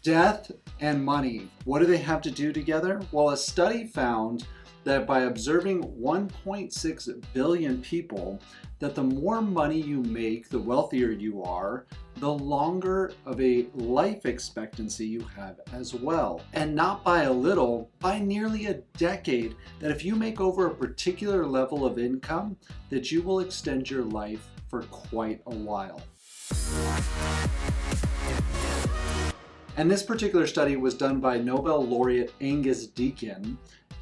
Death and money, what do they have to do together? Well, a study found that by observing 1.6 billion people, that the more money you make, the wealthier you are, the longer of a life expectancy you have as well. And not by a little, by nearly a decade, that if you make over a particular level of income, that you will extend your life for quite a while. And this particular study was done by Nobel Laureate Angus Deaton,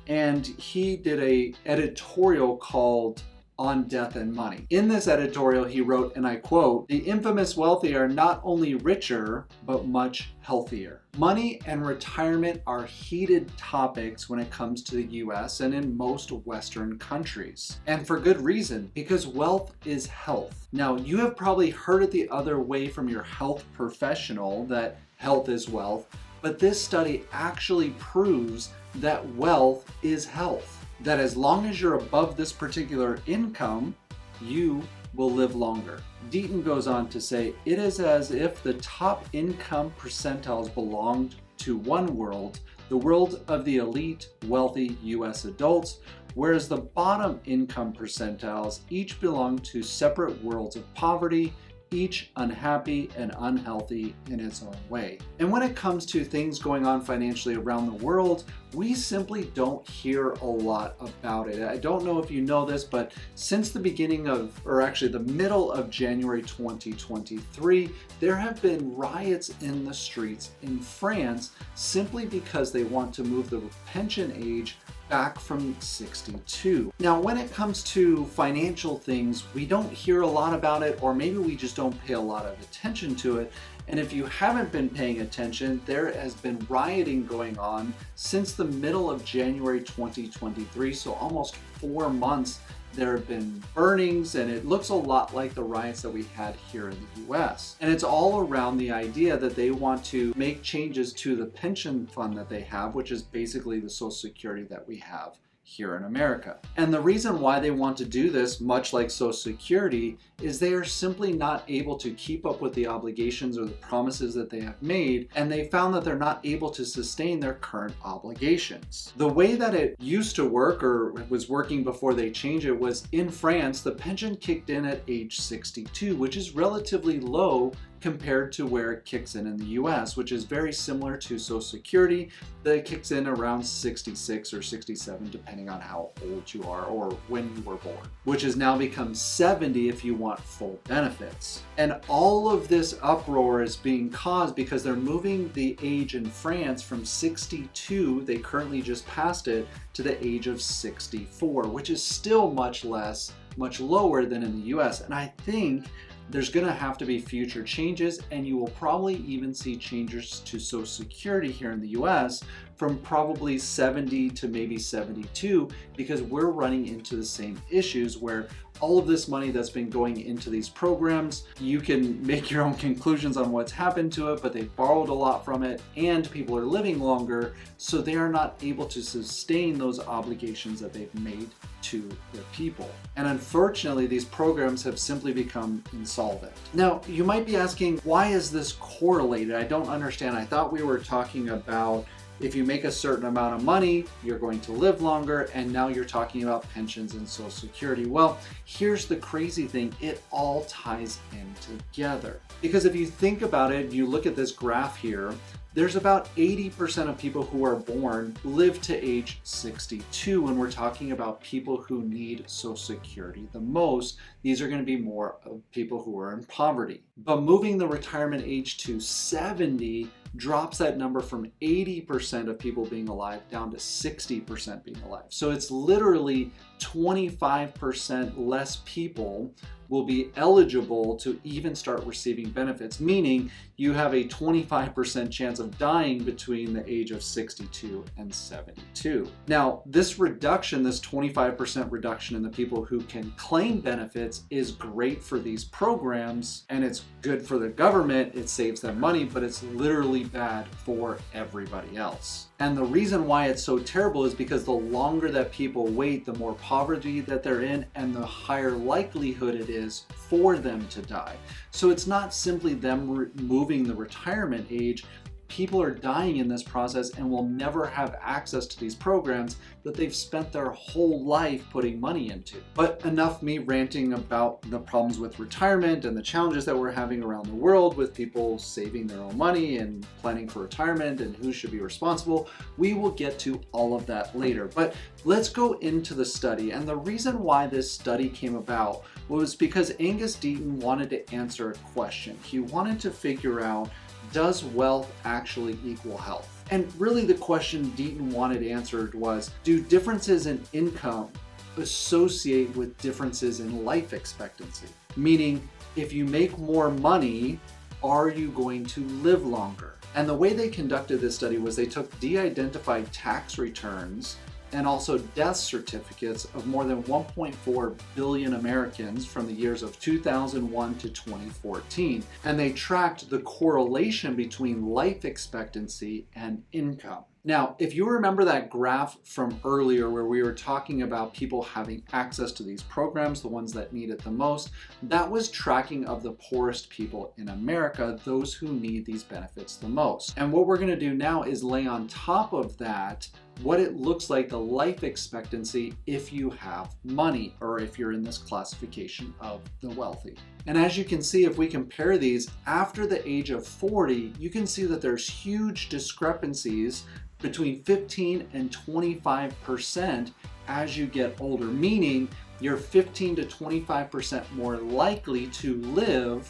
and he did an editorial called On Death and Money. In this editorial, he wrote, and I quote, "The infamous wealthy are not only richer, but much healthier." Money and retirement are heated topics when it comes to the US and in most Western countries. And for good reason, because wealth is health. Now, you have probably heard it the other way from your health professional that health is wealth, but this study actually proves that wealth is health. That as long as you're above this particular income, you will live longer. Deaton goes on to say, "It is as if the top income percentiles belonged to one world, the world of the elite, wealthy US adults, whereas the bottom income percentiles each belong to separate worlds of poverty, each unhappy and unhealthy in its own way." And when it comes to things going on financially around the world, we simply don't hear a lot about it. I don't know if you know this, but since the beginning of, or actually the middle of January 2023, there have been riots in the streets in France simply because they want to move the pension age back from 62. Now, when it comes to financial things, we don't hear a lot about it, or maybe we just don't pay a lot of attention to it. And if you haven't been paying attention, there has been rioting going on since the middle of January 2023, so almost 4 months. There have been burnings, and it looks a lot like the riots that we had here in the US. And it's all around the idea that they want to make changes to the pension fund that they have, which is basically the Social Security that we have here in America. And the reason why they want to do this, much like Social Security, is they are simply not able to keep up with the obligations or the promises that they have made, and they found that they're not able to sustain their current obligations. The way that it used to work, or was working before they changed it, was in France, the pension kicked in at age 62, which is relatively low compared to where it kicks in the US, which is very similar to Social Security, that it kicks in around 66 or 67, depending on how old you are or when you were born, which has now become 70 if you want full benefits. And all of this uproar is being caused because they're moving the age in France from 62, they currently just passed it, to the age of 64, which is still much lower than in the US. And I think there's going to have to be future changes, and you will probably even see changes to Social Security here in the US from probably 70 to maybe 72, because we're running into the same issues where all of this money that's been going into these programs, you can make your own conclusions on what's happened to it, but they borrowed a lot from it, and people are living longer, so they are not able to sustain those obligations that they've made to their people. And unfortunately, these programs have simply become insolvent. Now, you might be asking, why is this correlated? I don't understand. I thought we were talking about if you make a certain amount of money, you're going to live longer, and now you're talking about pensions and Social Security. Well, here's the crazy thing, it all ties in together. Because if you think about it, you look at this graph here, there's about 80% of people who are born live to age 62 when we're talking about people who need Social Security the most. These are going to be more of people who are in poverty. But moving the retirement age to 70 drops that number from 80% of people being alive down to 60% being alive. So it's literally 25% less people will be eligible to even start receiving benefits, meaning you have a 25% chance of dying between the age of 62 and 72. Now, this reduction, this 25% reduction in the people who can claim benefits is great for these programs, and it's good for the government, it saves them money, but it's literally bad for everybody else. And the reason why it's so terrible is because the longer that people wait, the more poverty that they're in, and the higher likelihood it is for them to die. So it's not simply them moving the retirement age, people are dying in this process and will never have access to these programs that they've spent their whole life putting money into. But enough me ranting about the problems with retirement and the challenges that we're having around the world with people saving their own money and planning for retirement and who should be responsible. We will get to all of that later. But let's go into the study. And the reason why this study came about was because Angus Deaton wanted to answer a question. He wanted to figure out, does wealth actually equal health? And really the question Deaton wanted answered was, do differences in income associate with differences in life expectancy? Meaning, if you make more money, are you going to live longer? And the way they conducted this study was they took de-identified tax returns and also death certificates of more than 1.4 billion Americans from the years of 2001 to 2014. And they tracked the correlation between life expectancy and income. Now, if you remember that graph from earlier where we were talking about people having access to these programs, the ones that need it the most, that was tracking of the poorest people in America, those who need these benefits the most. And what we're going to do now is lay on top of that what it looks like the life expectancy if you have money, or if you're in this classification of the wealthy. And as you can see, if we compare these after the age of 40, you can see that there's huge discrepancies between 15 and 25% as you get older, meaning you're 15 to 25% more likely to live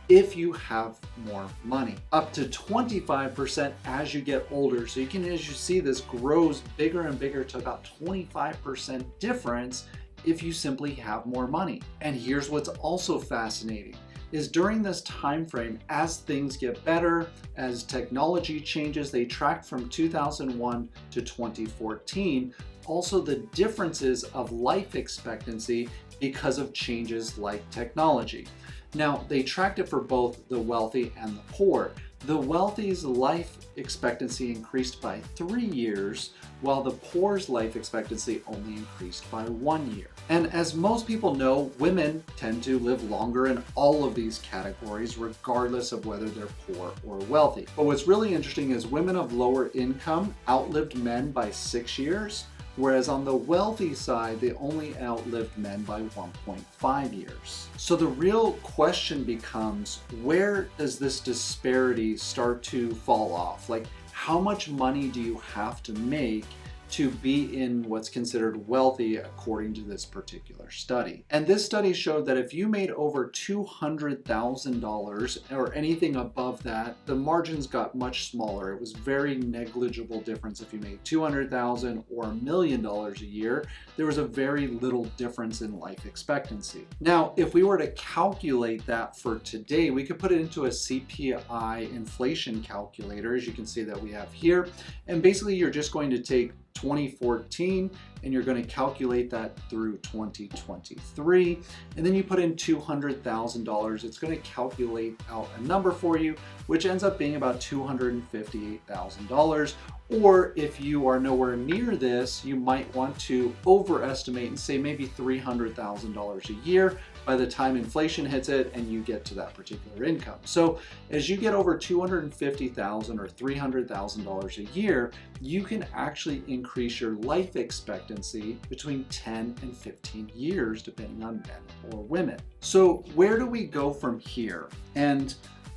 if you have more money, up to 25% as you get older. So you can, as you see, this grows bigger and bigger to about 25% difference if you simply have more money. And here's what's also fascinating is during this time frame, as things get better, as technology changes, they tracked from 2001 to 2014, also the differences of life expectancy because of changes like technology. Now, they tracked it for both the wealthy and the poor. The wealthy's life expectancy increased by 3 years, while the poor's life expectancy only increased by 1 year. And as most people know, women tend to live longer in all of these categories, regardless of whether they're poor or wealthy. But what's really interesting is women of lower income outlived men by 6 years, whereas on the wealthy side, they only outlived men by 1.5 years. So the real question becomes, where does this disparity start to fall off? Like, how much money do you have to make to be in what's considered wealthy according to this particular study? And this study showed that if you made over $200,000 or anything above that, the margins got much smaller. It was very negligible difference. If you made $200,000 or $1 million a year, there was a very little difference in life expectancy. Now, if we were to calculate that for today, we could put it into a CPI inflation calculator, as you can see that we have here. And basically, you're just going to take 2014 and you're going to calculate that through 2023, and then you put in $200,000. It's going to calculate out a number for you, which ends up being about $258,000. Or if you are nowhere near this, you might want to overestimate and say maybe $300,000 a year by the time inflation hits it and you get to that particular income. So as you get over $250,000 or $300,000 a year, you can actually increase your life expectancy between 10 and 15 years, depending on men or women. So where do we go from here? And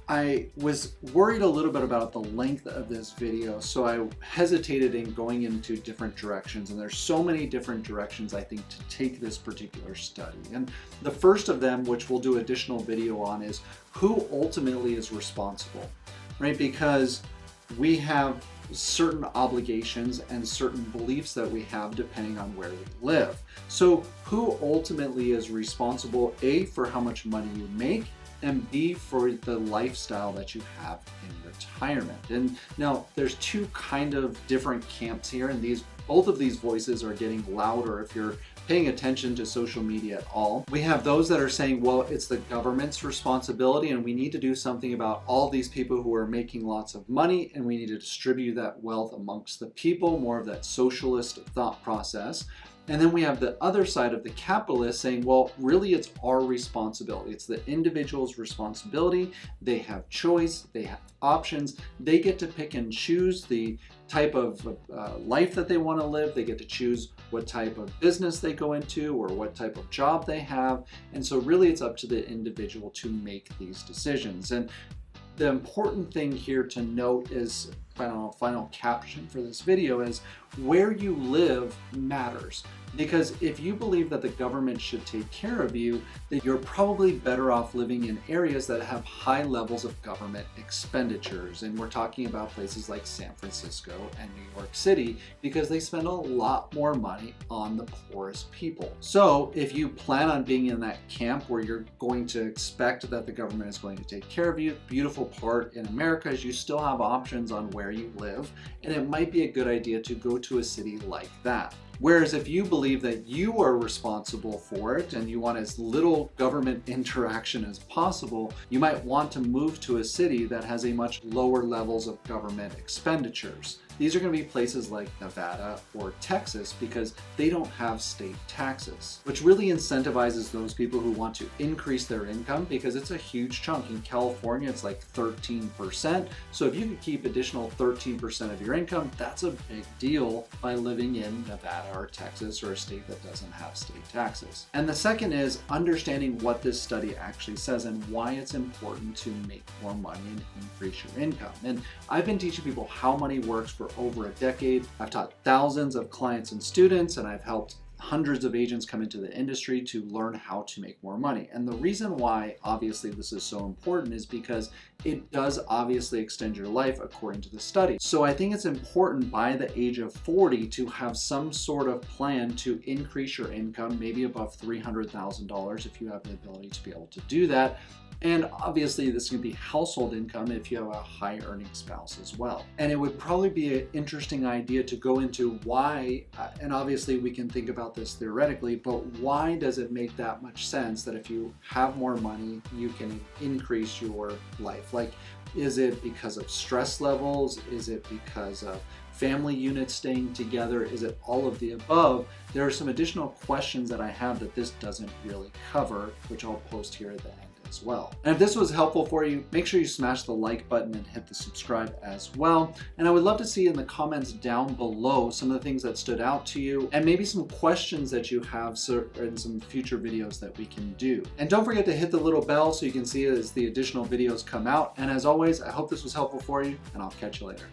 I was worried a little bit about the length of this video, so I hesitated in going into different directions, and there's so many different directions I think to take this particular study. And the first of them, which we'll do additional video on, is who ultimately is responsible, right? Because we have certain obligations and certain beliefs that we have depending on where we live. So who ultimately is responsible, A, for how much money you make, and B, for the lifestyle that you have in retirement? And now there's two kind of different camps here, and both of these voices are getting louder if you're paying attention to social media at all. We have those that are saying, well, it's the government's responsibility and we need to do something about all these people who are making lots of money, and we need to distribute that wealth amongst the people, more of that socialist thought process. And then we have the other side of the capitalist saying, well, really it's our responsibility. It's the individual's responsibility. They have choice, they have options. They get to pick and choose the type of life that they want to live. They get to choose what type of business they go into or what type of job they have. And so really it's up to the individual to make these decisions. And the important thing here to note is, final caption for this video is, where you live matters. Because if you believe that the government should take care of you, then you're probably better off living in areas that have high levels of government expenditures. And we're talking about places like San Francisco and New York City, because they spend a lot more money on the poorest people. So if you plan on being in that camp where you're going to expect that the government is going to take care of you, the beautiful part in America is you still have options on where you live, and it might be a good idea to go to a city like that. Whereas if you believe that you are responsible for it and you want as little government interaction as possible, you might want to move to a city that has a much lower levels of government expenditures. These are going to be places like Nevada or Texas because they don't have state taxes, which really incentivizes those people who want to increase their income because it's a huge chunk. In California, it's like 13%. So if you could keep additional 13% of your income, that's a big deal by living in Nevada or Texas or a state that doesn't have state taxes. And the second is understanding what this study actually says and why it's important to make more money and increase your income. And I've been teaching people how money works for over a decade. I've taught thousands of clients and students, and I've helped hundreds of agents come into the industry to learn how to make more money. And the reason why obviously this is so important is because it does obviously extend your life according to the study. So I think it's important by the age of 40 to have some sort of plan to increase your income, maybe above $300,000 if you have the ability to be able to do that. And obviously this can be household income if you have a high earning spouse as well. And it would probably be an interesting idea to go into why, and obviously we can think about this theoretically, but why does it make that much sense that if you have more money, you can increase your life? Like, is it because of stress levels? Is it because of family units staying together? Is it all of the above? There are some additional questions that I have that this doesn't really cover, which I'll post here at the end as well. And if this was helpful for you, make sure you smash the like button and hit the subscribe as well. And I would love to see in the comments down below some of the things that stood out to you and maybe some questions that you have in some future videos that we can do. And don't forget to hit the little bell so you can see as the additional videos come out. And as always, I hope this was helpful for you, and I'll catch you later.